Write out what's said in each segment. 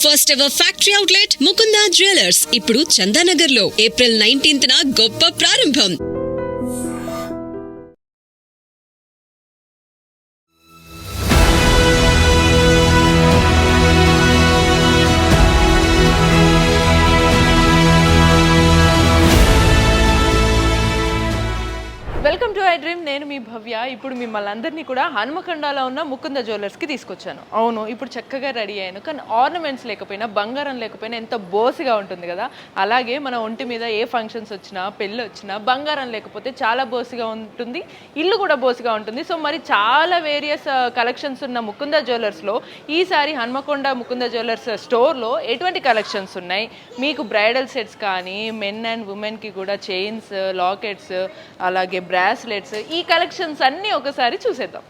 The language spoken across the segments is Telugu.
First ever factory outlet Mukunda jewellers ఇప్పుడు చందానగర్ లో ఏప్రిల్ 19న గొప్ప ప్రారంభం. Welcome to I dream. నేను మీ భవ్య. ఇప్పుడు మిమ్మల్ని అందరినీ కూడా హనుమకొండలో ఉన్న ముకుంద జ్యువెలర్స్కి తీసుకొచ్చాను. అవును, ఇప్పుడు చక్కగా రెడీ అయ్యాను, కానీ ఆర్నమెంట్స్ లేకపోయినా, బంగారం లేకపోయినా ఎంత బోసిగా ఉంటుంది కదా. అలాగే మన ఒంటి మీద ఏ ఫంక్షన్స్ వచ్చినా, పెళ్ళి వచ్చినా బంగారం లేకపోతే చాలా బోసిగా ఉంటుంది, ఇల్లు కూడా బోసిగా ఉంటుంది. సో మరి చాలా వేరియస్ కలెక్షన్స్ ఉన్న ముకుంద జ్యువెలర్స్లో ఈసారి హనుమకొండ ముకుంద జ్యువెలర్స్ స్టోర్లో ఎటువంటి కలెక్షన్స్ ఉన్నాయి, మీకు బ్రైడల్ సెట్స్ కానీ మెన్ అండ్ ఉమెన్కి కూడా చైన్స్, లాకెట్స్, అలాగే బ్రాస్లెట్స్, ఈ కలెక్షన్స్ అన్నీ ఒకసారి చూసేద్దాం.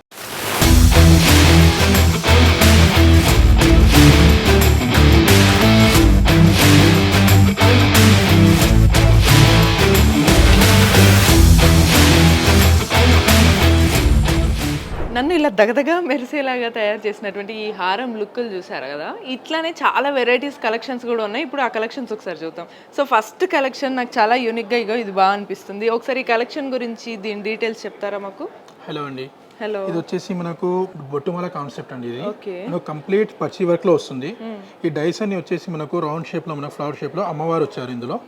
నన్ను ఇలా దగదగా మెరిసేలాగా తయారు చేసినటువంటి ఈ హారం లుక్లు చూసారు కదా, ఇట్లానే చాలా వెరైటీస్ కలెక్షన్స్ కూడా ఉన్నాయి. ఇప్పుడు ఆ కలెక్షన్స్ ఒకసారి చూద్దాం. సో ఫస్ట్ కలెక్షన్ నాకు చాలా యూనిక్గా ఇది బాగా అనిపిస్తుంది. ఒకసారి ఈ కలెక్షన్ గురించి దీని డీటెయిల్స్ చెప్తారా మాకు? హలో అండి. హలో. ఇది వచ్చేసి మనకు బొట్టుమాల కాన్సెప్ట్ అండి. ఇది మనకు కంప్లీట్ పచ్చి వర్క్ లో వస్తుంది. ఈ డైస్ అన్ని వచ్చేసి మనకు రౌండ్ షేప్ లో, మన ఫ్లవర్ షేప్ లో అమ్మవారు వచ్చారు. ఇందులో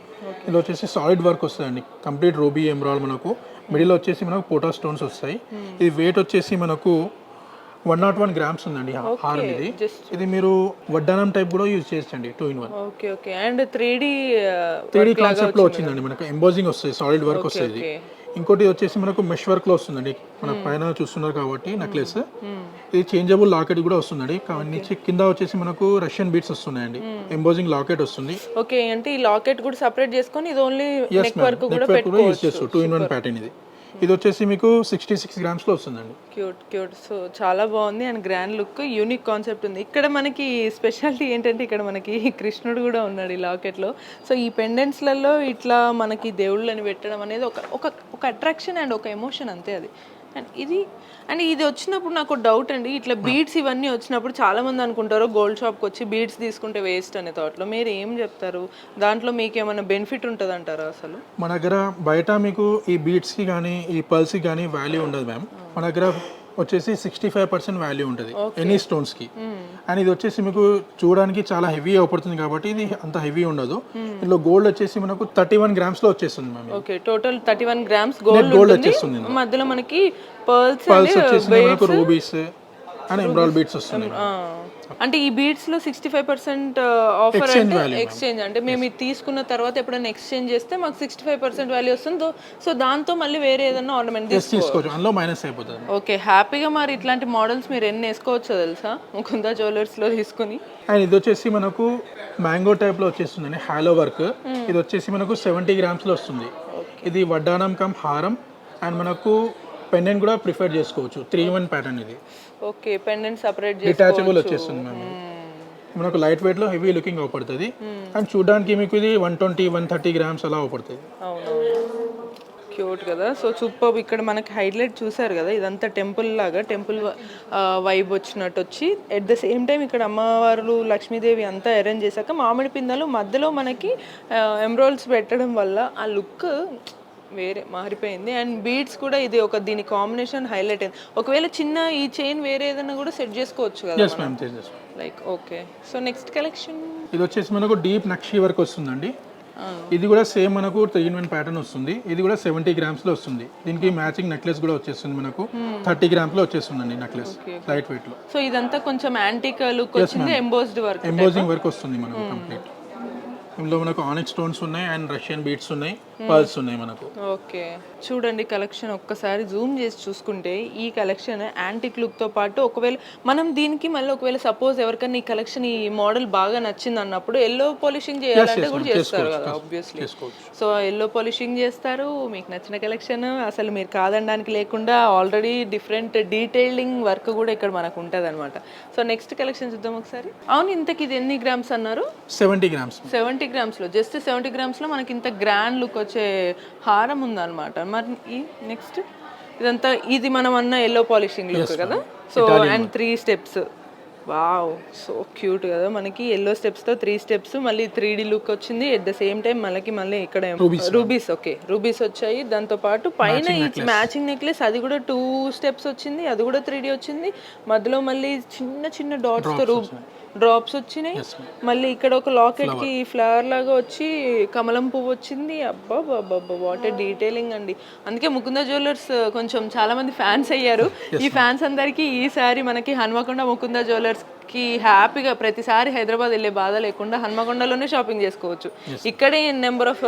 వచ్చేసి సాలిడ్ వర్క్ వస్తుందండి. కంప్లీట్ రూబీ ఎమరాల్డ్, మనకు మిడిల్ వచ్చేసి మనకు పోటా స్టోన్స్ వస్తాయి. ఇది వెయిట్ వచ్చేసి మనకు 101 గ్రామ్స్ ఉందండి హారం. ఇది మీరు వడ్డానం టైప్ కూడా యూజ్ చేయొచ్చండి, 2-in-1. Okay okay. And 3D concept లో వచ్చిందండి. మనకు ఎంబోజింగ్ వస్తుంది, సాలిడ్ వర్క్ వస్తుంది. ఇంకోటి వచ్చేసి మనకు మెష్ వర్క్ లో వస్తుందండి. మన పైన చూస్తున్నారు కాబట్టి నెక్లెస్, ఇది చేంజబుల్ లాకెట్ కూడా వస్తుందండి. కింద వచ్చేసి మనకు రష్యన్ బీట్స్ వస్తున్నాయండి. ఎంబోజింగ్ లాకెట్ వస్తుంది. ఓకే, అంటే ఈ లాకెట్ కూడా సెపరేట్ చేసుకొని ఇది ఓన్లీ నెక్ వర్క్ కూడా యూజ్ చేస్తారు. 2-in-1 ప్యాటర్న్ ఇది. ఇది వచ్చేసి మీకు 66 గ్రామ్స్ లో వస్తుందండి. Cute cute. సో చాలా బాగుంది and grand look, unique concept ఉంది. ఇక్కడ మనకి స్పెషాలిటీ ఏంటంటే ఇక్కడ మనకి కృష్ణుడు కూడా ఉన్నాడు ఈ లాకెట్లో. సో ఈ పెండెంట్స్లలో ఇట్లా మనకి దేవుళ్ళని పెట్టడం అనేది ఒక అట్రాక్షన్ అండ్ ఒక ఎమోషన్ అంతే అది. అండ్ ఇది వచ్చినప్పుడు నాకు డౌట్ అండి, ఇట్లా బీడ్స్ ఇవన్నీ వచ్చినప్పుడు చాలా మంది అనుకుంటారు గోల్డ్ షాప్కి వచ్చి బీడ్స్ తీసుకుంటే వేస్ట్ అనే థాట్లో. మీరు ఏం చెప్తారు? దాంట్లో మీకు ఏమైనా బెనిఫిట్ ఉంటుంది అంటారా? అసలు మన దగ్గర బయట మీకు ఈ బీడ్స్కి కానీ ఈ పల్స్కి కానీ వాల్యూ ఉండదు మ్యామ్. మన దగ్గర వచ్చేసి 65% వాల్యూ ఉంటుంది ఎనీ స్టోన్స్కి. అండ్ ఇది వచ్చేసి మీకు చూడడానికి చాలా హెవీ అవుపడుతుంది కాబట్టి ఇది అంత హెవీ ఉండదు. ఇందులో గోల్డ్ వచ్చేసి మనకు 31 గ్రామ్స్ లో వచ్చేస్తుంది ma'am. Okay, total 31 grams gold వచ్చేస్తుంది. మధ్యలో మనకి పర్ల్స్ వచ్చేసి మనకు రూబీస్ అండ్ ఎమరాల్డ్ బీడ్స్ వస్తున్నాయి. అంటే ఈ బీడ్స్ లో 65% ఆఫర్ అంటే ఎక్స్చేంజ్, అంటే మేము ఇది తీసుకున్న తర్వాత ఎప్పుడైనా ఎక్స్చేంజ్ చేస్తే మాకు 65% వాల్యూ వస్తుంది. సో దాంతో మళ్ళీ వేరే ఏదైనా ఆర్నమెంట్ తీసుకోవచ్చు, అందులో మైనస్ అయిపోతుంది. ఓకే, హ్యాపీగా మరి ఇట్లాంటి మోడల్స్ మీరు ఎన్ని వేసుకోవచ్చో తెలుసా ముకుంద జ్యువెలర్స్ లో తీసుకుని. అండ్ ఇది వచ్చేసి మనకు మ్యాంగో టైప్ లో వచ్చేస్తుందండి, హాలో వర్క్. ఇది వచ్చేసి మనకు 70 గ్రామ్స్ లో వస్తుంది. ఇది వడ్డానం కమ్ హారం అండ్ మనకు పెండెంట్ కూడా ప్రిఫర్ చేసుకోవచ్చు. 3-in-1 ప్యాటర్న్ ఇది. ఓకే, పెండెంట్ సెపరేట్ డిటాచబుల్ వచ్చేస్తుంది మ్యామ్. మనకు లైట్ వెయిట్ లో హెవీ లుకింగ్ అవుపడుతుంది. అండ్ చూడడానికి మీకు ఇది 120-130 గ్రామ్స్ అలా అవుపడుతుంది. క్యూట్ కదా. So super. ఇక్కడ మనకి హైలైట్ చూసారు కదా, ఇదంతా టెంపుల్ లాగా, టెంపుల్ వైబ్ వచ్చినట్టు వచ్చి ఎట్ ద సేమ్ టైం ఇక్కడ అమ్మవారు లక్ష్మీదేవి అంతా అరేంజ్ చేశాక మామిడి పిందెలు మధ్యలో మనకి ఎమరాల్డ్స్ పెట్టడం వల్ల ఆ లుక్ వేరే మారిపోయింది. అండ్ బీడ్స్ కూడా ఇది ఒక దీని కాంబినేషన్ హైలైట్ అయింది. ఒకవేళ చిన్న ఈ చైన్ వేరే ఏదైనా కూడా సెట్ చేసుకోవచ్చు కదా like. Okay, so next collection ఇది వచ్చేసి మనకు డీప్ నక్షి వర్క్ వస్తుందండి. ఇది కూడా సేమ్ మనకు 3-in-1 ప్యాటర్న్ వస్తుంది. ఇది కూడా 70 గ్రామ్స్ లో వస్తుంది. దీనికి మ్యాచింగ్ నెక్లెస్ కూడా వచ్చేస్తుంది. మనకు 30 గ్రామ్స్ లో వచ్చేస్తుందండి నెక్లెస్, లైట్ వెయిట్ లో. సో ఇదంతా కొంచెం యాంటిక్ లుక్ వచ్చింది, ఎంబోజింగ్ వర్క్ వస్తుంది మనకు కంప్లీట్. ఇందులో మనకు ఆనిక్ స్టోన్స్ ఉన్నాయి అండ్ రష్యన్ బీడ్స్ ఉన్నాయి, పర్ల్స్ ఉన్నాయి మనకు. ఓకే, చూడండి కలెక్షన్ ఒక్కసారి జూమ్ చేసి చూసుకుంటే ఈ కలెక్షన్ యాంటిక్ లుక్ తో పాటు ఒకవేళ మనం దీనికి మళ్ళీ ఒకవేళ సపోజ్ ఎవరికైనా ఈ కలెక్షన్ ఈ మోడల్ బాగా నచ్చింది అన్నప్పుడు ఎల్లో పాలిషింగ్ చేయాలంటే కూడా చేస్తారు కదా ఆబ్వియస్లీ. సో ఎల్లో పాలిషింగ్ చేస్తారు. మీకు నచ్చిన కలెక్షన్ అసలు మీరు కాదనడానికి లేకుండా ఆల్రెడీ డిఫరెంట్ డీటెయిలింగ్ వర్క్ కూడా ఇక్కడ మనకు ఉంటుంది అనమాట. సో నెక్స్ట్ కలెక్షన్ చూద్దాం ఒకసారి. అవును, ఇంతకి ఇది ఎన్ని గ్రామ్స్ అన్నారు? 70 గ్రామ్స్. 70 గ్రామ్స్ లో, జస్ట్ 70 గ్రామ్స్ లో మనకి ఇంత గ్రాండ్ లుక్ వచ్చే హారం ఉందన్నమాట. మరి ఈ నెక్స్ట్ ఇదంతా ఇది మనం అన్న ఎల్లో పాలిషింగ్ లుక్ కదా. So and 3 steps wow, so cute కదా. మనకి ఎల్లో స్టెప్స్ తో 3 స్టెప్స్, మళ్ళీ 3D లుక్ వచ్చింది. ఎట్ ద సేమ్ టైం మళ్ళీ ఇక్కడ రూబీస్, ఓకే రూబీస్ వచ్చాయి. దాంతో పాటు పైన మ్యాచింగ్ నెక్లెస్, అది కూడా 2 స్టెప్స్ వచ్చింది, అది కూడా 3D వచ్చింది. మధ్యలో మళ్ళీ చిన్న చిన్న డాట్స్ తో డ్రాప్స్ వచ్చినాయి. మళ్ళీ ఇక్కడ ఒక లాకెట్ కి ఫ్లవర్ లాగా వచ్చి కమలం పువ్వు వచ్చింది. అబ్బా బాబా, వాట్ డీటెయిలింగ్ అండి. అందుకే ముకుంద జ్యువెలర్స్ కొంచెం చాలా మంది ఫ్యాన్స్ అయ్యారు. ఈ ఫ్యాన్స్ అందరికీ ఈసారి మనకి హన్మకొండ ముకుంద జ్యువెలర్స్ కి హ్యాపీగా ప్రతిసారి హైదరాబాద్ వెళ్ళే బాధ లేకుండా హన్మకొండలోనే షాపింగ్ చేసుకోవచ్చు. ఇక్కడే నెంబర్ ఆఫ్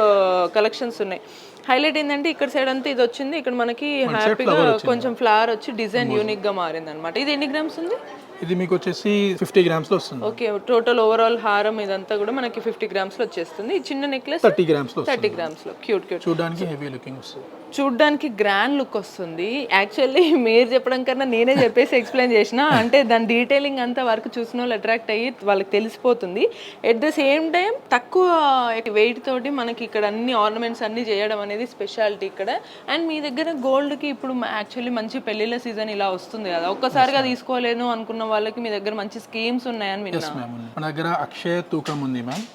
కలెక్షన్స్ ఉన్నాయి. హైలైట్ ఏంటంటే ఇక్కడ సైడ్ అంతా ఇది వచ్చింది, ఇక్కడ మనకి హ్యాపీగా కొంచెం ఫ్లవర్ వచ్చి డిజైన్ యూనిక్ గా మారింది అనమాట. ఇది ఎన్ని గ్రామ్స్ ఉంది? ఇది మీకు వచ్చేసి 50 గ్రామ్స్ లో వస్తుంది. ఓకే, టోటల్ ఓవరాల్ హారం ఇదంతా కూడా మనకి 50 గ్రామ్స్ లో వచ్చేస్తుంది. ఈ చిన్న నెక్లెస్ 30 గ్రామ్స్ లో 30 గ్రామ్స్ లో. క్యూట్ క్యూట్, చూడడానికి హెవీ లుకింగ్ వస్తుంది, చూడ్డానికి గ్రాండ్ లుక్ వస్తుంది. యాక్చువల్లీ మీరు చెప్పడం కన్నా నేనే చెప్పేసి ఎక్స్ప్లెయిన్ చేసిన, అంటే దాని డీటెయిలింగ్ అంతా వరకు చూసిన వాళ్ళు అట్రాక్ట్ అయ్యి వాళ్ళకి తెలిసిపోతుంది. ఎట్ ద సేమ్ టైం తక్కువ వెయిట్ తోటి మనకి ఇక్కడ అన్ని ఆర్నమెంట్స్ అన్ని చేయడం అనేది స్పెషాలిటీ ఇక్కడ. అండ్ మీ దగ్గర గోల్డ్కి ఇప్పుడు యాక్చువల్లీ మంచి పెళ్లిళ్ళ సీజన్ ఇలా వస్తుంది కదా, ఒక్కసారిగా తీసుకోలేను అనుకున్న వాళ్ళకి మీ దగ్గర మంచి స్కీమ్స్ ఉన్నాయని విన్నా. మన దగ్గర అక్షయ తూకం ఉంది మ్యామ్,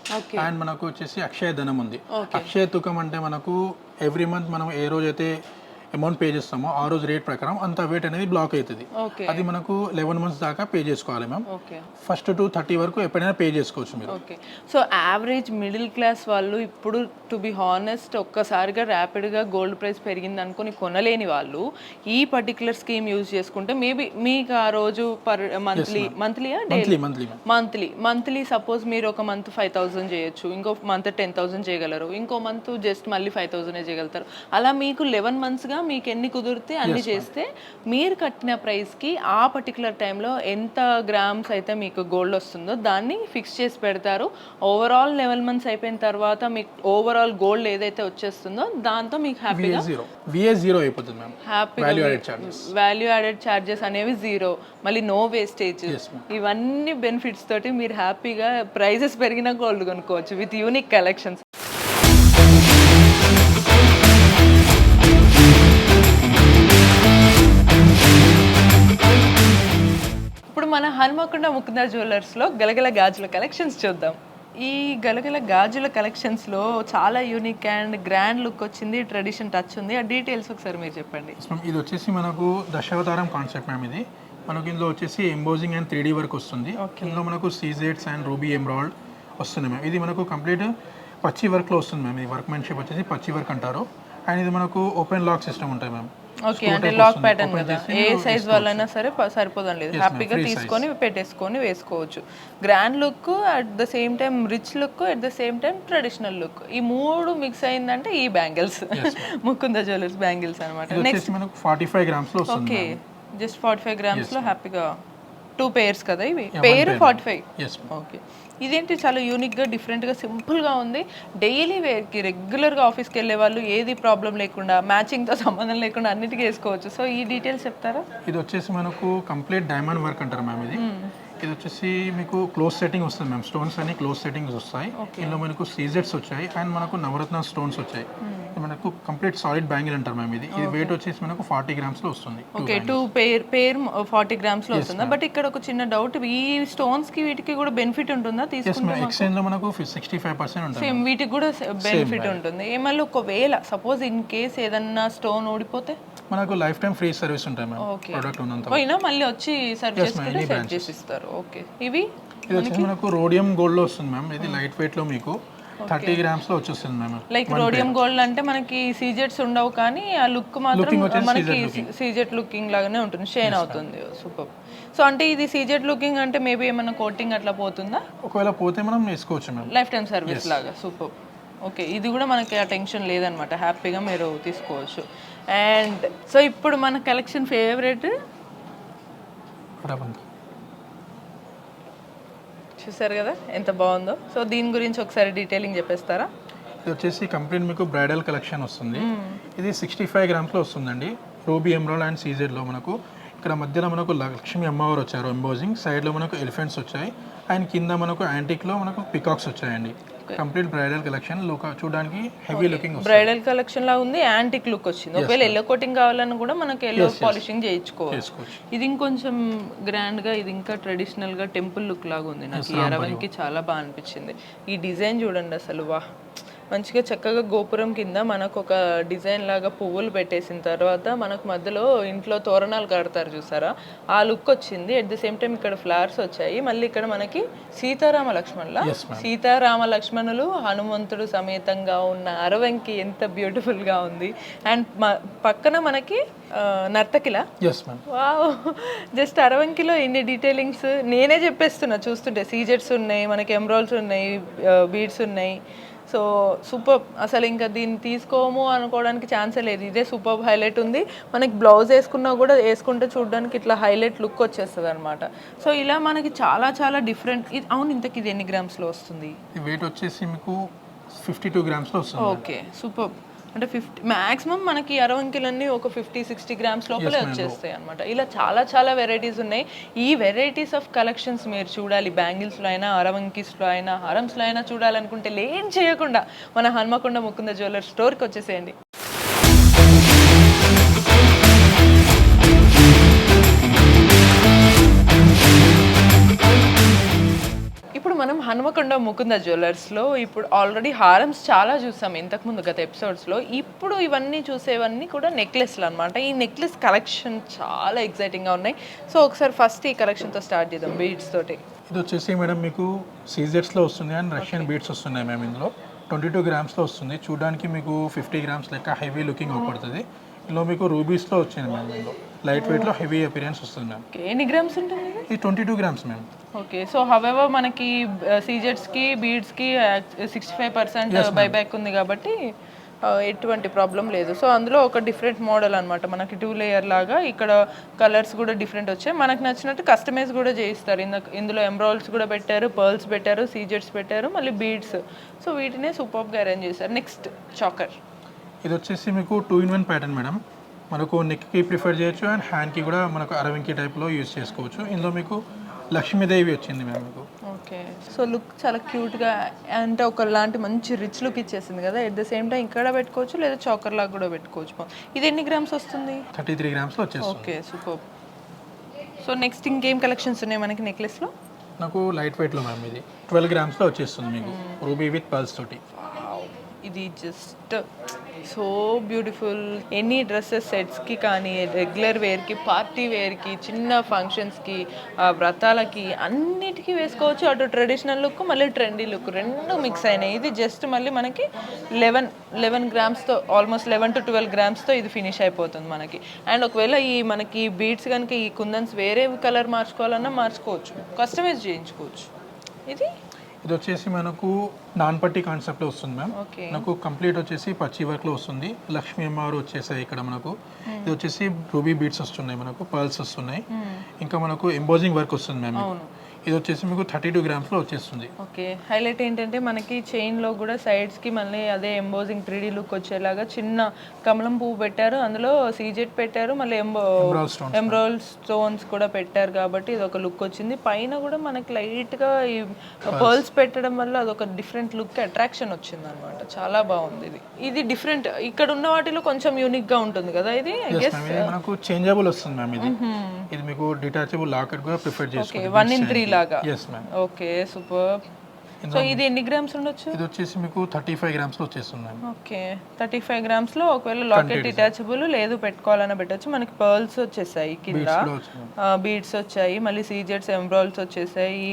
అండ్ మనకు వచ్చేసి అక్షయ ధనం ఉంది. అక్షయ తూకం అంటే మనకు ఎవ్రీ మంత్ మనం ఏ రోజైతే అమౌంట్ పే చేస్తామో ఆ రోజు రేట్ ప్రకారం అంత వెయిట్ అనేది బ్లాక్ అవుతుంది. అది మనకు 11 మంత్స్ దాకా పే చేసుకోవాలి మ్యామ్. ఫస్ట్ టు 30 వరకు ఎప్పుడైనా పే చేసుకోవచ్చు మీరు. Okay, so average middle class వాళ్ళు ఇప్పుడు టు బి హానెస్ట్ ఒక్కసారిగా ర్యాపిడ్గా గోల్డ్ ప్రైస్ పెరిగింది అనుకుని కొనలేని వాళ్ళు ఈ పర్టికులర్ స్కీమ్ యూజ్ చేసుకుంటే మేబీ మీకు ఆ రోజు పర్ మంత్లీ సపోజ్ మీరు ఒక మంత్ 5,000 చేయొచ్చు, ఇంకో మంత్ 10,000 చేయగలరు, ఇంకో మంత్ జస్ట్ మళ్ళీ 5,000 చేయగలుగుతారు. అలా మీకు 11 మంత్స్గా మీకు ఎన్ని కుదిరితే అన్ని చేస్తే మీరు కట్టిన ప్రైస్కి ఆ పర్టికులర్ టైంలో ఎంత గ్రామ్స్ అయితే మీకు గోల్డ్ వస్తుందో దాన్ని ఫిక్స్ చేసి పెడతారు. ఓవరాల్ 11 మంత్స్ అయిపోయిన తర్వాత మీకు ఓవరాల్ గోల్డ్ ఏదైతే వచ్చేస్తుందో దాంతో మీకు హ్యాపీగా వాల్యూ యాడెడ్ ఛార్జెస్ అనేవి 0, మళ్ళీ నో వేస్టేజ్, ఇవన్నీ బెనిఫిట్స్ తోటి మీరు హ్యాపీగా ప్రైజెస్ పెరిగిన గోల్డ్ కొనుక్కోవచ్చు విత్ యూనిక్ కలెక్షన్స్. ఇప్పుడు మన హన్మకొండ ముకుంద జ్యువెలర్స్లో గలగల గాజుల కలెక్షన్స్ చూద్దాం. ఈ గలగల గాజుల కలెక్షన్స్లో చాలా యూనిక్ అండ్ గ్రాండ్ లుక్ వచ్చింది, ట్రెడిషన్ టచ్ ఉంది. ఆ డీటెయిల్స్ ఒకసారి మీరు చెప్పండి. ఇది వచ్చేసి మనకు దశావతారం కాన్సెప్ట్ మ్యామ్. ఇది మనకి ఇందులో వచ్చేసి ఎంబోజింగ్ అండ్ 3D వర్క్ వస్తుంది. ఇందులో మనకు సీజెడ్స్ అండ్ రూబీ ఎమరాల్డ్ వస్తుంది మ్యామ్. ఇది మనకు కంప్లీట్ పచ్చి వర్క్లో వస్తుంది మ్యామ్. ఇది వర్క్మెన్షిప్ వచ్చేసి పచ్చి వర్క్ అంటారు. అండ్ ఇది మనకు ఓపెన్ లాక్ సిస్టమ్ ఉంటాయి మ్యామ్. ఓకే, అంటే లాక్ ప్యాటర్న్ కదా, ఏ సైజ్ వాళ్ళైనా సరే సరిపోదని లేదు, హ్యాపీగా తీసుకొని పెట్టేసుకొని వేసుకోవచ్చు. Grand look, at the same time rich look, at the same time traditional look, ఈ మూడు మిక్స్ అయిందంటే ఈ బ్యాంగిల్స్ ముకుంద జ్యువెలర్స్ బ్యాంగిల్స్ అనమాట. నెక్స్ట్ మనకు 45 గ్రామ్స్ లో వస్తుంది. ఓకే, జస్ట్ 45 గ్రామ్స్ లో హ్యాపీగా 2 pairs కదా ఇవి, పేరు 45. ఓకే, ఇదేంటి చాలా యూనిక్గా డిఫరెంట్గా సింపుల్గా ఉంది. డైలీ వేర్కి రెగ్యులర్గా ఆఫీస్కి వెళ్ళే వాళ్ళు ఏది ప్రాబ్లం లేకుండా మ్యాచింగ్తో సంబంధం లేకుండా అన్నిటికీ వేసుకోవచ్చు. సో ఈ డీటెయిల్స్ చెప్తారా? ఇది వచ్చేసి మనకు కంప్లీట్ డైమండ్ వర్క్ అంటారు మ్యామ్. ఇది వచ్చేసి మీకు క్లోజ్ సెట్టింగ్ వస్తుంది మ్యామ్. స్టోన్స్ అన్ని క్లోజ్ సెట్టింగ్స్ వస్తాయి. ఇందులో మనకు సీజెడ్స్ వచ్చాయి అండ్ మనకు నవరత్న స్టోన్స్ వచ్చాయి. మనకు కంప్లీట్ సాలిడ్ బ్యాంగిల్ అంటారు మ్యామ్. ఇది వెయిట్ వచ్చేసి మనకు 40 గ్రామ్స్ లో వస్తుంది. ఓకే, 2 పేర్ 40 గ్రామ్స్ లో వస్తుందా? బట్ ఇక్కడ ఒక చిన్న డౌట్, ఈ స్టోన్స్ కి వీటికి కూడా బెనిఫిట్ ఉంటుందా తీసుకుంటే? ఎక్స్చేంజ్ లో మనకు 65% ఉంటుంది. సేమ్ వీటికి కూడా బెనిఫిట్ ఉంటుంది. ఏమన్నా ఒకవేళ సపోజ్ ఇన్ కేస్ ఏదన్నా స్టోన్ ఓడిపోతే మనకు లైఫ్ టైం ఫ్రీ సర్వీస్ ఉంటాయి మ్యామ్. ప్రొడక్ట్ ఉన్నంత పోయినా మళ్ళీ వచ్చి సర్వీస్ చేసుకుంటే సెట్ చేసి ఇస్తారు. ఓకే, ఇది వచ్చేసి మనకు రోడియం గోల్డ్ లో వస్తుంది మ్యామ్. ఇది లైట్ వెయిట్ లో మీకు 30 గ్రామ్స్ లో వచ్చేస్తుంది మ్యామ్. లైక్ రోడియం గోల్డ్ అంటే మనకి సీజెట్స్ ఉండవు కానీ ఆ లుక్ మాత్రం మనకి సీజెట్ లుకింగ్ లాగానే ఉంటుంది, షైన్ అవుతుంది. సూపర్. సో అంటే ఇది సీజెట్ లుకింగ్ అంటే మేబీ ఏమైనా కోటింగ్ అట్లా పోతుందా? ఒకవేళ పోతే మనం వేసుకోవచ్చు మ్యామ్, లైఫ్ టైం సర్వీస్ లాగా. సూపర్. ఓకే, ఇది కూడా మనకి ఆ టెన్షన్ లేదనమాట, హ్యాపీగా మీరు తీసుకోవచ్చు. అండ్ సో ఇప్పుడు మన కలెక్షన్ ఫేవరెట్ చూసారు కదా ఎంత బాగుందో. సో దీని గురించి ఒకసారి డీటెయిలింగ్ చెప్పేస్తారా? ఇది వచ్చేసి కంప్లీట్ మీకు బ్రైడల్ కలెక్షన్ వస్తుంది. ఇది 65 గ్రామ్స్ లో వస్తుందండి. రూబీ ఎమరాల్డ్ అండ్ సీజెడ్ లో మనకు ఇక్కడ మధ్యలో మనకు లక్ష్మీ అమ్మవారు వచ్చారు ఎంబోజింగ్, సైడ్లో మనకు ఎలిఫెంట్స్ వచ్చాయి అండ్ కింద మనకు యాంటిక్లో మనకు పికాక్స్ వచ్చాయండి. కంప్లీట్ బ్రైడల్ కలెక్షన్ చూడడానికి హెవీ లుకింగ్ వస్తుంది. బ్రైడల్ కలెక్షన్ లా ఉంది, యాంటిక్ లుక్ వచ్చింది. ఒకవేళ ఎల్లో కోటింగ్ కావాలన్నా కూడా మనకి ఎల్లో పాలిషింగ్ చేయించుకోవచ్చు. ఇది ఇంకొంచెం గ్రాండ్ గా, ఇది ఇంకా ట్రెడిషనల్ గా టెంపుల్ లుక్ లాగా ఉంది. నాకు ఈ అరవన్కి చాలా బాగా అనిపించింది. ఈ డిజైన్ చూడండి అసలు, వా మంచిగా చక్కగా గోపురం కింద మనకు ఒక డిజైన్ లాగా పువ్వులు పెట్టేసిన తర్వాత మనకు మధ్యలో ఇంట్లో తోరణాలు కడతారు చూసారా, ఆ లుక్ వచ్చింది. అట్ ది సేమ్ టైం ఇక్కడ ఫ్లవర్స్ వచ్చాయి. మళ్ళీ ఇక్కడ మనకి సీతారామ లక్ష్మణులు హనుమంతుడు సమేతంగా ఉన్న అరవంకి ఎంత బ్యూటిఫుల్ గా ఉంది. అండ్ పక్కన మనకి నర్తకిలా, వావ్, జస్ట్ అరవంకిలో ఇన్ని డీటెయిలింగ్స్ నేనే చెప్పేస్తున్నా చూస్తుంటే. సీజెట్స్ ఉన్నాయి, మనకి ఎమరాల్డ్స్ ఉన్నాయి, బీడ్స్ ఉన్నాయి. సో సూపర్, అసలు ఇంకా దీన్ని తీసుకోము అనుకోవడానికి ఛాన్సే లేదు. ఇదే సూపర్ హైలైట్ ఉంది. మనకి బ్లౌజ్ వేసుకున్నా కూడా వేసుకుంటే చూడడానికి ఇట్లా హైలైట్ లుక్ వచ్చేస్తుంది అనమాట. సో ఇలా మనకి చాలా చాలా డిఫరెంట్. అవును, ఇంతకి ఇది ఎన్ని గ్రామ్స్లో వస్తుంది? వెయిట్ వచ్చేసి మీకు 52 గ్రామ్స్లో వస్తుంది. Okay, super. అంటే 50 మ్యాక్సిమం మనకి అరవంకిలన్నీ ఒక 50-60 గ్రామ్స్ లోపలే వచ్చేస్తాయి అనమాట. ఇలా చాలా చాలా వెరైటీస్ ఉన్నాయి. ఈ వెరైటీస్ ఆఫ్ కలెక్షన్స్ మీరు చూడాలి, బ్యాంగిల్స్లో అయినా, అరవంకీస్లో అయినా, హారమ్స్లో అయినా చూడాలనుకుంటే లేట్ చేయకుండా మన హన్మకొండ ముకుంద జ్యువెలర్స్ స్టోర్కి వచ్చేసేయండి. ఇప్పుడు మనం హన్మకొండ ముకుంద జ్యువెలర్స్లో ఇప్పుడు ఆల్రెడీ హారమ్స్ చాలా చూసాం ఇంతకుముందు గత ఎపిసోడ్స్లో. ఇప్పుడు ఇవన్నీ చూసేవన్నీ కూడా నెక్లెస్లు అనమాట. ఈ నెక్లెస్ కలెక్షన్ చాలా ఎక్సైటింగ్గా ఉన్నాయి. సో ఒకసారి ఫస్ట్ ఈ కలెక్షన్తో స్టార్ట్ చేద్దాం, బీడ్స్ తోటి. ఇది వచ్చేసి మేడం మీకు సీజెట్స్లో వస్తుంది అండ్ రష్యన్ బీడ్స్ వస్తున్నాయి మేము. ఇందులో 22 గ్రామ్స్లో వస్తుంది. చూడడానికి మీకు 50 గ్రామ్స్ లెక్క హెవీ లుకింగ్ అవుపడుతుంది. ఇందులో మీకు రూబీస్లో వచ్చింది మ్యామ్. ఇందులో లైట్ వెయిట్లో హెవీ అపిరియన్స్ వస్తుంది మ్యామ్. ఎన్ని గ్రామ్స్ ఉంటుంది ఇది? 22 grams ma'am. Okay, so however మనకి సీజెట్స్కి, బీడ్స్కి 65% బైబ్యాక్ ఉంది కాబట్టి ఎటువంటి ప్రాబ్లం లేదు. సో అందులో ఒక డిఫరెంట్ మోడల్ అనమాట, మనకి 2 లేయర్ లాగా. ఇక్కడ కలర్స్ కూడా డిఫరెంట్ వచ్చాయి. మనకు నచ్చినట్టు కస్టమైజ్ కూడా చేయిస్తారు. ఇందులో ఎమరాల్డ్స్ కూడా పెట్టారు, పర్ల్స్ పెట్టారు, సీజెట్స్ పెట్టారు, మళ్ళీ బీడ్స్. సో వీటినే సూపర్గా అరేంజ్ చేశారు. Next choker. ఇది వచ్చేసి మీకు 2-in-1 ప్యాటర్న్ మేడం. మనకు నెక్కి ప్రిఫర్ చేయొచ్చు అండ్ హ్యాండ్కి కూడా మనకు అరవంకి టైప్లో యూజ్ చేసుకోవచ్చు. ఇందులో మీకు లక్ష్మీదేవి వచ్చింది మ్యామ్ మీకు. ఓకే, సో లుక్ చాలా క్యూట్గా, అంటే ఒకలాంటి మంచి రిచ్ లుక్ ఇచ్చేసింది కదా. ఎట్ ద సేమ్ టైం ఇక్కడ పెట్టుకోవచ్చు, లేదా చాకర్ లాగా కూడా పెట్టుకోవచ్చు. ఇది ఎన్ని గ్రామ్స్ వస్తుంది? 33 గ్రామ్స్లో వచ్చేస్తుంది. Okay, super. సో నెక్స్ట్ ఇంకేం కలెక్షన్స్ ఉన్నాయి మనకి నెక్లెస్లో? నాకు లైట్ వెయిట్లో మ్యామ్ ఇది 12 గ్రామ్స్లో వచ్చేస్తుంది మీకు, రూబీ విత్ పర్ల్స్ తోటి. ఇది just so beautiful. Any dresses సెట్స్కి కానీ, రెగ్యులర్ వేర్కి, పార్టీ వేర్కి, చిన్న ఫంక్షన్స్కి, వ్రతాలకి అన్నిటికీ వేసుకోవచ్చు. అటు ట్రెడిషనల్ లుక్, మళ్ళీ ట్రెండీ లుక్ రెండు మిక్స్ అయినాయి. ఇది జస్ట్ మళ్ళీ మనకి 11 గ్రామ్స్తో, ఆల్మోస్ట్ 11 to 12 గ్రామ్స్తో ఇది ఫినిష్ అయిపోతుంది మనకి. అండ్ ఒకవేళ ఈ మనకి బీడ్స్ కనుక ఈ కుందన్స్ వేరే కలర్ మార్చుకోవాలన్నా మార్చుకోవచ్చు, కస్టమైజ్ చేయించుకోవచ్చు. ఇది వచ్చేసి మనకు నాన్ పట్టి కాన్సెప్ట్లో వస్తుంది మ్యామ్. మనకు కంప్లీట్ వచ్చేసి పచ్చి వర్క్లో వస్తుంది. లక్ష్మీ అమ్మవారు వచ్చేసాయి ఇక్కడ మనకు. ఇది వచ్చేసి రూబీ బీడ్స్ వస్తున్నాయి, మనకు పర్ల్స్ వస్తున్నాయి, ఇంకా మనకు ఎంబోజింగ్ వర్క్ వస్తుంది మ్యామ్. ఇది వచ్చేసి మీకు 32 గ్రామ్స్లో వచ్చేస్తుంది. ఓకే, హైలైట్ ఏంటంటే మనకి చైన్లో కూడా సైడ్స్కి మళ్ళీ అదే ఎంబోజింగ్ 3D లుక్ వచ్చేలాగా చిన్న కమలం పువ్వు పెట్టారు, అందులో సీజెట్ పెట్టారు, మళ్ళీ ఎమరాల్డ్ స్టోన్స్ కూడా పెట్టారు కాబట్టి ఇది ఒక లుక్ వచ్చింది. పైన కూడా మనకి లైట్గా ఈ పర్ల్స్ పెట్టడం వల్ల అదొక డిఫరెంట్ లుక్, అట్రాక్షన్ వచ్చింది అనమాట. చాలా బాగుంది. ఇది డిఫరెంట్, ఇక్కడ ఉన్న వాటిలో కొంచెం యూనిక్గా ఉంటుంది కదా ఇది. మనకు చేంజబుల్ వస్తుంది మ్యామ్. ఇది మీకు డిటాచబుల్ లాకెట్ కూడా ప్రిఫర్ చేసుకోవచ్చు, 1-in-3 లాగా. yes ma'am. Okay, super. So ఇది ఎన్ని గ్రామ్స్ ఉండొచ్చు? ఇది వచ్చేసి మీకు 35 గ్రామ్స్లో వచ్చేస్తుంది. ఓకే, 35 గ్రామ్స్లో ఒకవేళ లాకెట్ డిటాచబుల్ లేదు పెట్టుకోవాలన్నా పెట్టచ్చు. మనకి పర్ల్స్ వచ్చేసాయి, కింద బీడ్స్ వచ్చాయి, మళ్ళీ సీజెట్స్, ఎంబ్రాయిడ్స్ వచ్చేసాయి,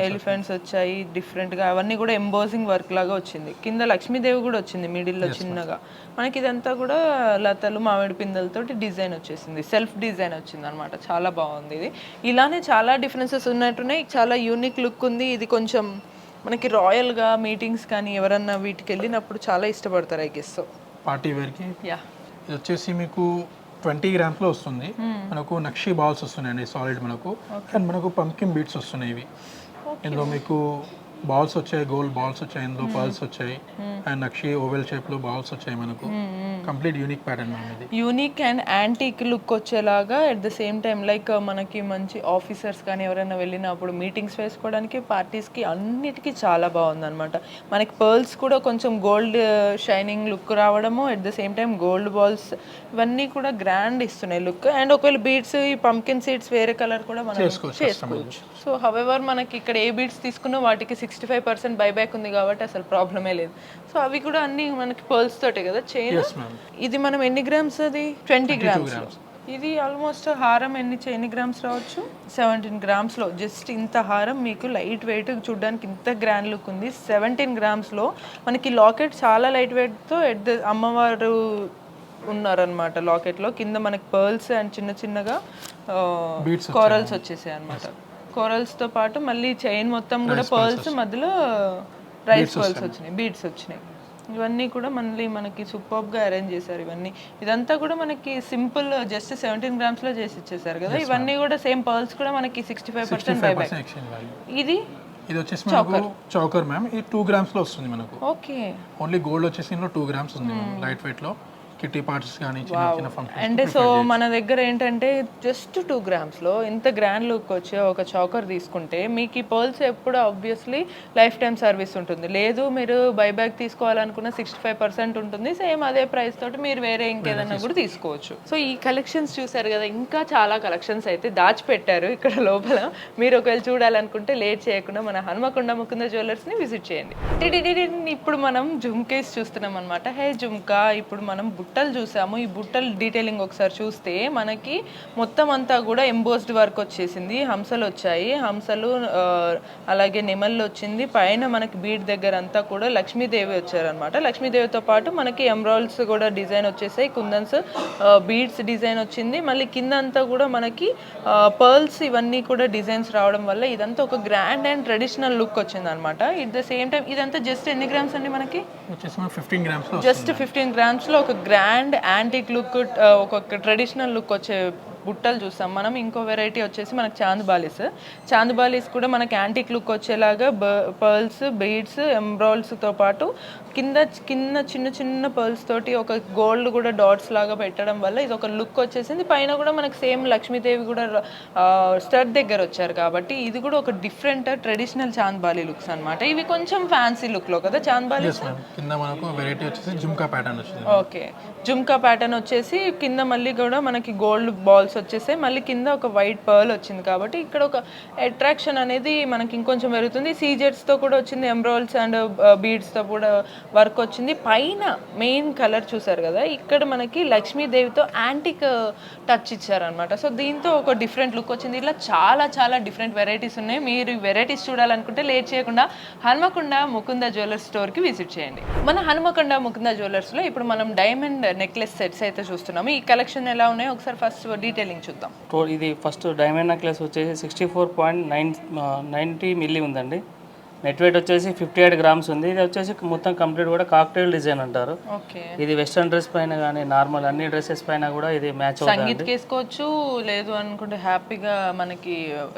ఎలిఫెంట్స్ వచ్చాయి డిఫరెంట్గా. అవన్నీ కూడా ఎంబోజింగ్ వర్క్ లాగా వచ్చింది. కింద లక్ష్మీదేవి కూడా వచ్చింది మిడిల్లో చిన్నగా. మనకి ఇదంతా కూడా లతలు, మామిడి పిందెలతోటి డిజైన్ వచ్చేసింది, సెల్ఫ్ డిజైన్ వచ్చింది అనమాట. చాలా బాగుంది ఇది. ఇలానే చాలా డిఫరెన్సెస్ ఉన్నట్టున్నాయి, చాలా యూనిక్ లుక్ ఉంది. ఇది కొంచెం మనకి రాయల్గా మీటింగ్స్ కానీ ఎవరన్నా వీటికి వెళ్ళినప్పుడు చాలా ఇష్టపడతారు ఐ గెస్. సో పార్టీ వేర్కి యా. ఇది వచ్చేసి మీకు 20 గ్రామ్స్లో వస్తుంది. మనకు నక్షి బాల్స్ వస్తున్నాయండి సాలిడ్ మనకు. అండ్ మనకు పంకిన్ బీట్స్ వస్తున్నాయి ఇవి. ఇందులో మీకు బాల్స్ వచ్చాయి, గోల్డ్ బాల్స్ వచ్చాయి, ఇందులో పర్ల్స్ వచ్చాయి అండ్ నక్షి ఓవెల్ షేప్ లో బాల్స్ వచ్చాయి మనకు. కంప్లీట్ యూనిక్ ప్యాటర్న్ మ్యామ్ ఇది. యూనిక్ అండ్ యాంటీక్ లుక్ వచ్చేలాగా at the same time like మనకి మంచి ఆఫీసర్స్ కానీ ఎవరైనా వెళ్ళినప్పుడు మీటింగ్స్ వేసుకోవడానికి పార్టీస్కి అన్నిటికీ చాలా బాగుందన్నమాట. మనకి పర్ల్స్ కూడా కొంచెం గోల్డ్ షైనింగ్ లుక్ రావడము, at the same time gold balls ఇవన్నీ కూడా గ్రాండ్ ఇస్తున్నాయి లుక్. అండ్ ఒకవేళ బీడ్స్ ఈ పంకిన్ సీడ్స్ వేరే కలర్ కూడా మనం చేసుకోవచ్చు. సో హవెవర్ మనకి ఇక్కడ ఏ బీడ్స్ తీసుకున్నా వాటికి 65% బైబ్యాక్ ఉంది కాబట్టి అసలు ప్రాబ్లమే లేదు. సో అవి కూడా అన్ని మనకి పర్ల్స్ తోటే కదా చైన్. ఇది మనం ఎన్ని గ్రామ్స్ అది 20 గ్రామ్స్. ఇది ఆల్మోస్ట్ హారం ఎన్ని గ్రామ్స్ రావచ్చు 17 గ్రామ్స్లో. జస్ట్ ఇంత హారం మీకు లైట్ వెయిట్ చూడడానికి ఇంత గ్రాండ్ లుక్ ఉంది. 17 గ్రామ్స్లో మనకి లాకెట్ చాలా లైట్ వెయిట్తో అమ్మవారు ఉన్నారనమాట. లాకెట్లో కింద మనకి పర్ల్స్ అండ్ చిన్న చిన్నగా కోరల్స్ వచ్చేసాయి అనమాట. కోరల్స్తో పాటు మళ్ళీ చైన్ మొత్తం కూడా పర్ల్స్, మధ్యలో రైస్ పర్ల్స్ వచ్చినాయి, బీడ్స్ వచ్చినాయి. ఇవన్నీ కూడా మళ్ళీ మనకి సూపర్గా అరేంజ్ చేశారు. ఇదంతా కూడా మనకి సింపుల్ జస్ట్ 17 గ్రామ్స్లో చేసి ఇచ్చేసారు కదా. ఇవన్నీ కూడా సేమ్ పర్ల్స్ కూడా మనకి 65% బైబ్యాక్. ఇది వచ్చేసి మనకు చౌకర్ మ్యామ్. ఇది 2 గ్రామ్స్ లో వస్తుంది మనకు. ఓకే. ఓన్లీ గోల్డ్ వచ్చేసి ఇందులో 2 గ్రామ్స్ ఉంది లైట్ వెయిట్ లో. కిట్టి పార్టీస్ కానీ చిన్న చిన్న ఫంక్షన్స్. అంటే సో మన దగ్గర ఏంటంటే జస్ట్ 2 గ్రామ్స్లో ఇంత గ్రాండ్ లుక్ వచ్చే ఒక చౌకర్ తీసుకుంటే మీకు ఈ పర్ల్స్ ఎప్పుడు ఆబ్వియస్లీ లైఫ్ టైం సర్వీస్ ఉంటుంది. లేదు మీరు బైబ్యాక్ తీసుకోవాలనుకున్న 65% ఉంటుంది. సేమ్ అదే ప్రైస్ తోటి మీరు వేరే ఇంకేదన్నా కూడా తీసుకోవచ్చు. సో ఈ కలెక్షన్స్ చూసారు కదా, ఇంకా చాలా కలెక్షన్స్ అయితే దాచిపెట్టారు ఇక్కడ లోపల. మీరు ఒకవేళ చూడాలనుకుంటే లేట్ చేయకుండా మన హనుమకొండ ముకుంద జ్యువెలర్స్ని విజిట్ చేయండి. ఇప్పుడు మనం జుమ్కేస్ చూస్తున్నాం అనమాట. హే జుమ్కా, ఇప్పుడు మనం బుట్టలు చూసాము. ఈ బుట్టలు డీటెయిలింగ్ ఒకసారి చూస్తే మనకి మొత్తం అంతా కూడా ఎంబోస్డ్ వర్క్ వచ్చేసింది. హంసలు వచ్చాయి, హంసలు అలాగే నెమళ్ళు వచ్చింది. పైన మనకి బీడ్ దగ్గర అంతా కూడా లక్ష్మీదేవి వచ్చారనమాట. లక్ష్మీదేవితో పాటు మనకి ఎమరాల్డ్స్ కూడా డిజైన్ వచ్చేసాయి, కుందన్స్ బీడ్స్ డిజైన్ వచ్చింది. మళ్ళీ కింద అంతా కూడా మనకి పర్ల్స్ ఇవన్నీ కూడా డిజైన్స్ రావడం వల్ల ఇదంతా ఒక గ్రాండ్ అండ్ ట్రెడిషనల్ లుక్ వచ్చింది అనమాట. ఇట్ ద సేమ్ టైం ఇదంతా జస్ట్ ఎన్ని గ్రామ్స్ అండి మనకి? జస్ట్ 15 గ్రామ్స్లో ఒక గ్రాండ్ యాంటిక్ లుక్, ఒక ట్రెడిషనల్ లుక్ వచ్చే బుట్టలు చూస్తాం మనం. ఇంకో వెరైటీ వచ్చేసి మనకి చాందుబాలీస్ కూడా మనకి యాంటిక్ లుక్ వచ్చేలాగా పర్ల్స్, బీడ్స్, ఎంబ్రాయిడ్స్తో పాటు కింద చిన్న చిన్న పర్ల్స్ తోటి ఒక గోల్డ్ కూడా డాట్స్ లాగా పెట్టడం వల్ల ఇది ఒక లుక్ వచ్చేసింది. పైన కూడా మనకి సేమ్ లక్ష్మీదేవి కూడా స్టడ్ దగ్గర వచ్చారు కాబట్టి ఇది కూడా ఒక డిఫరెంట్ ట్రెడిషనల్ చాంద్బాలి లుక్స్ అనమాట. ఇవి కొంచెం ఫ్యాన్సీ లుక్ లో కదా చాంద్బాలి. ఓకే, జుమ్కా ప్యాటర్న్ వచ్చేసి కింద మళ్ళీ కూడా మనకి గోల్డ్ బాల్స్ వచ్చేసాయి. మళ్ళీ కింద ఒక వైట్ పర్ల్ వచ్చింది కాబట్టి ఇక్కడ ఒక అట్రాక్షన్ అనేది మనకి ఇంకొంచెం పెరుగుతుంది. సీజెట్స్తో కూడా వచ్చింది, ఎంబ్రాయిడ్స్ అండ్ బీడ్స్తో కూడా వర్క్ వచ్చింది. పైన మెయిన్ కలర్ చూసారు కదా, ఇక్కడ మనకి లక్ష్మీదేవితో యాంటిక్ టచ్ ఇచ్చారనమాట. సో దీంతో ఒక డిఫరెంట్ లుక్ వచ్చింది. ఇలా చాలా డిఫరెంట్ వెరైటీస్ ఉన్నాయి. మీరు వెరైటీస్ చూడాలనుకుంటే లేట్ చేయకుండా హన్మకొండ ముకుంద జ్యువెలర్స్ స్టోర్కి విజిట్ చేయండి. మన హన్మకొండ ముకుంద జ్యువెలర్స్లో ఇప్పుడు మనం డైమండ్ నెక్లెస్ సెట్స్ అయితే చూస్తున్నాము. ఈ కలెక్షన్ ఎలా ఉన్నాయో ఒకసారి ఫస్ట్ డీటెయిలింగ్ చూద్దాం. ఇది ఫస్ట్ డైమండ్ నెక్లెస్ వచ్చేసి 64.90 మిల్లీ ఉందండి. నెట్ వెయిట్ వచ్చేసి 58 గ్రామ్స్ ఉంది. ఇది వచ్చేసి మొత్తం కంప్లీట్ కూడా కాక్టైల్ డిజైన్ అంటారు. ఇది వెస్ట్రన్ డ్రెస్ పైన కానీ నార్మల్ అన్ని డ్రెస్సెస్ పైన కూడా ఇది మ్యాచ్ అవుతుంది. సంగీత్ వేసుకోవచ్చు, లేదు అనుకుంటే హ్యాపీగా మనకి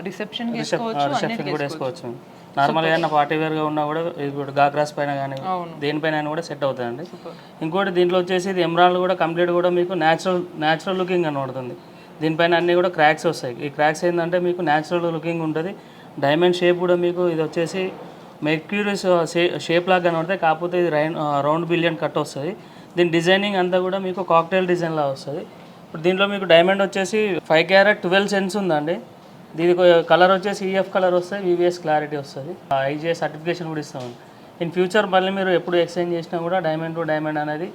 రిసెప్షన్ కూడా వేసుకోవచ్చు. నార్మల్ ఏదైనా పార్టీ వేర్గా ఉన్నా కూడా ఇది కూడా గాగ్రాస్ పైన కానీ దేనిపైన కూడా సెట్ అవుతుందండి. ఇంకోటి దీంట్లో వచ్చేసి ఇది ఎమరాల్డ్ కూడా కంప్లీట్ కూడా మీకు న్యాచురల్ లుకింగ్ కనబడుతుంది. దీనిపైన అన్నీ కూడా క్రాక్స్ వస్తాయి. ఈ క్రాక్స్ ఏంటంటే మీకు న్యాచురల్ లుకింగ్ ఉంటుంది. డైమండ్ షేప్ కూడా మీకు ఇది వచ్చేసి మెర్క్యూరీస్ షేప్ లాగా కనబడతాయి. కాకపోతే ఇది రౌండ్ బిలియన్ కట్ వస్తుంది. దీని డిజైనింగ్ అంతా కూడా మీకు కాక్టైల్ డిజైన్ లాగా వస్తుంది. ఇప్పుడు దీంట్లో మీకు డైమండ్ వచ్చేసి 5 క్యారెట్ 12 సెన్స్ ఉందండి. దీని కలర్ వచ్చేసి ఈఎఫ్ కలర్ వస్తుంది, వివిఎస్ క్లారిటీ వస్తుంది. ఐజిఐ సర్టిఫికేషన్ కూడా ఇస్తామండి. ఇన్ ఫ్యూచర్ మళ్ళీ మీరు ఎప్పుడు ఎక్స్చేంజ్ చేసినా కూడా డైమండ్ టు డైమండ్ అనేది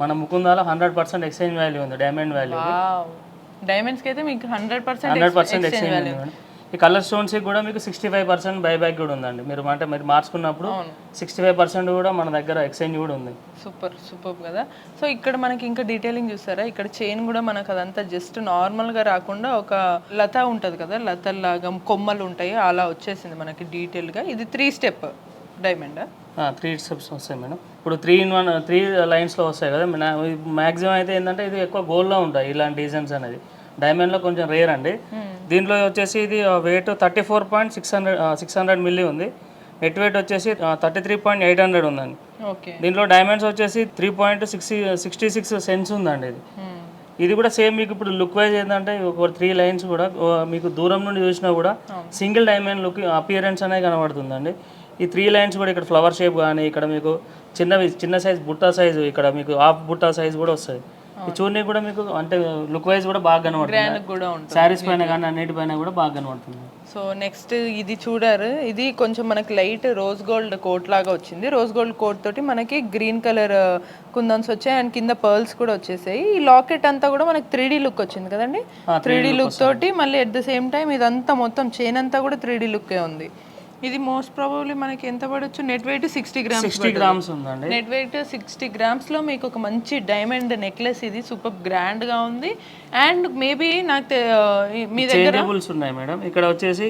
మన ముకుందాలో 100% ఎక్స్చేంజ్ వాల్యూ ఉంది. డైమండ్ వాల్యూ డైమండ్స్కి అయితే మీకు 100% ఎక్స్చేంజ్ వాల్యూ. ఈ కలర్ స్టోన్స్కి కూడా మీకు 65% బైబ్యాక్ కూడా ఉందండి. మీరు మార్చుకున్నప్పుడు 65% కూడా మన దగ్గర ఎక్స్చేంజ్ కూడా ఉంది. సూపర్ కదా. సో ఇక్కడ మనకి ఇంకా డీటెయిలింగ్ చూస్తారా, ఇక్కడ చైన్ కూడా మనకు అదంతా జస్ట్ నార్మల్గా రాకుండా ఒక లత ఉంటుంది కదా, లతల్లాగా కొమ్మలు ఉంటాయి అలా వచ్చేసింది మనకి డీటెయిల్గా. ఇది 3 స్టెప్ డైమండ్. 3 స్టెప్స్ వస్తాయి మేడం. ఇప్పుడు 3 లైన్స్లో వస్తాయి కదా. మ్యాక్సిమం అయితే ఏంటంటే ఇది ఎక్కువ గోల్డ్లో ఉంటాయి ఇలాంటి డిజైన్స్ అనేది. డైమండ్లో కొంచెం రేర్ అండి. దీంట్లో వచ్చేసి ఇది వెయిట్ 34.600 మిల్లీ ఉంది. నెట్ వెయిట్ వచ్చేసి 33.800 ఉందండి. ఓకే. దీంట్లో డైమండ్స్ వచ్చేసి 3.66 సెన్స్ ఉందండి. ఇది కూడా సేమ్ మీకు ఇప్పుడు లుక్ వైజ్ ఏంటంటే ఒక 3 లైన్స్ కూడా మీకు దూరం నుండి చూసినా కూడా సింగిల్ డైమండ్ లుక్ అపియరెన్స్ అనేది కనబడుతుందండి. ఈ 3 లైన్స్ కూడా ఇక్కడ ఫ్లవర్ షేప్ కానీ ఇక్కడ మీకు చిన్న సైజ్ బుట్టా సైజు, ఇక్కడ మీకు హాఫ్ బుట్టా సైజ్ కూడా వస్తుంది. ఈ చూర్ని కూడా మీకు అంటే లుక్ వైజ్ కూడా బాగా కనబడుతుంది. శారీస్ పైన కానీ అన్నిటిపైన కూడా బాగా కనబడుతుంది. సో నెక్స్ట్ ఇది చూడారు, ఇది కొంచెం మనకి లైట్ రోజ్ గోల్డ్ కోట్ లాగా వచ్చింది. రోజ్ గోల్డ్ కోట్ తోటి మనకి గ్రీన్ కలర్ కుందన్స్ వచ్చాయి అండ్ కింద పర్ల్స్ కూడా వచ్చేసాయి. ఈ లాకెట్ అంతా కూడా మనకి 3D లుక్ వచ్చింది కదండి. 3D లుక్ తోటి మళ్ళీ అట్ ద సేమ్ టైం ఇదంతా మొత్తం చైన్ అంతా కూడా 3D లుక్కే ఉంది. ఇది మోస్ట్ ప్రాబబ్లీ మనకి ఎంత పడవచ్చు? నెట్ వెయిట్ 60 గ్రామ్స్ ఉందండి. నెట్ వెయిట్ 60 గ్రామ్స్ లో మీకు ఒక మంచి డైమండ్ నెక్లెస్, ఇది సూపర్ గ్రాండ్ గా ఉంది. అండ్ మేబీ నాకు మీ దగ్గర చేంజబుల్స్ ఉన్నాయి మేడం. ఇక్కడ వచ్చేసి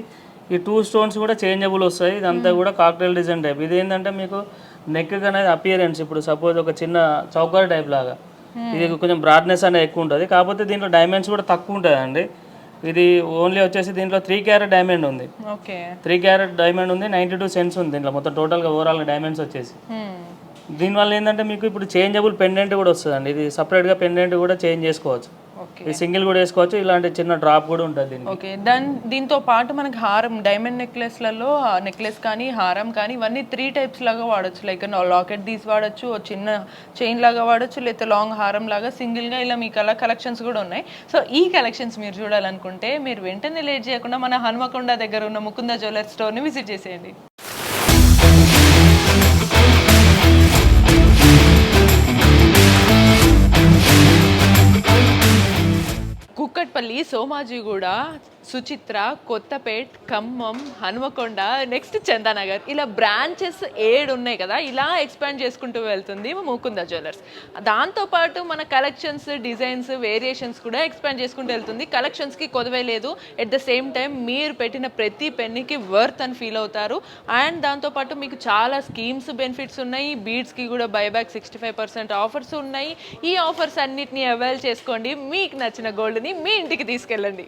ఈ 2 స్టోన్స్ కూడా చేంజబుల్ వస్తాయి. ఇదంతా కూడా కాక్టైల్ డిజైన్ టైప్. ఇది ఏంటంటే మీకు నెక్ అనేది అపియరెన్స్ ఇప్పుడు సపోజ్ ఒక చిన్న చౌకర్ టైప్ లాగా, ఇది కొంచెం బ్రాడ్నెస్ అనేది ఎక్కువ ఉంటుంది. కాకపోతే దీంట్లో డైమండ్స్ కూడా తక్కువ ఉంటుందండి. ఇది ఓన్లీ వచ్చేసి దీంట్లో 3 క్యారెట్ డైమండ్ ఉంది. ఓకే. 3 క్యారెట్ డైమండ్ ఉంది, 92 సెన్స్ ఉంది దీంట్లో మొత్తం టోటల్గా ఓవరాల్గా డైమండ్స్ వచ్చేసి. దీనివల్ల ఏంటంటే మీకు ఇప్పుడు చేంజబుల్ పెండెంట్ కూడా వస్తుందండి. ఇది సపరేట్గా పెండెంట్ కూడా చేంజ్ చేసుకోవచ్చు. ఇది సింగిల్ కూడా వేసుకోవచ్చు, ఇలాంటి చిన్న డ్రాప్ కూడా ఉంటుంది దీనికి. ఓకే. దీంతో పాటు మనకి హారం, డైమండ్ నెక్లెస్లలో నెక్లెస్ కానీ హారం కానీ ఇవన్నీ 3 టైప్స్ లాగా వాడచ్చు. లైక్ లాకెట్ తీసి వాడచ్చు, చిన్న చైన్ లాగా వాడచ్చు, లేకపోతే లాంగ్ హారం లాగా సింగిల్గా, ఇలా మీకు అలా కలెక్షన్స్ కూడా ఉన్నాయి. సో ఈ కలెక్షన్స్ మీరు చూడాలనుకుంటే మీరు వెంటనే లేట్ చేయకుండా మన హన్మకొండ దగ్గర ఉన్న ముకుంద జ్యువెలర్స్ స్టోర్ని విజిట్ చేసేయండి. కుక్కట్పల్లి, సోమాజిగూడ, సుచిత్ర, కొత్తపేట్, ఖమ్మం, హనుమకొండ, నెక్స్ట్ చందానగర్, ఇలా బ్రాంచెస్ 7 ఉన్నాయి కదా. ఇలా ఎక్స్పాండ్ చేసుకుంటూ వెళ్తుంది ముకుంద జ్యువెలర్స్. దాంతోపాటు మన కలెక్షన్స్, డిజైన్స్, వేరియేషన్స్ కూడా ఎక్స్పాండ్ చేసుకుంటూ వెళ్తుంది. కలెక్షన్స్కి కొదవే లేదు. ఎట్ ద సేమ్ టైం మీరు పెట్టిన ప్రతి పెన్నుకి వర్త్ అని ఫీల్ అవుతారు. అండ్ దాంతోపాటు మీకు చాలా స్కీమ్స్, బెనిఫిట్స్ ఉన్నాయి. బీడ్స్కి కూడా బైబ్యాక్ 65% ఆఫర్స్ ఉన్నాయి. ఈ ఆఫర్స్ అన్నిటిని అవైల్ చేసుకోండి. మీకు నచ్చిన గోల్డ్ని మీ ఇంటికి తీసుకెళ్ళండి.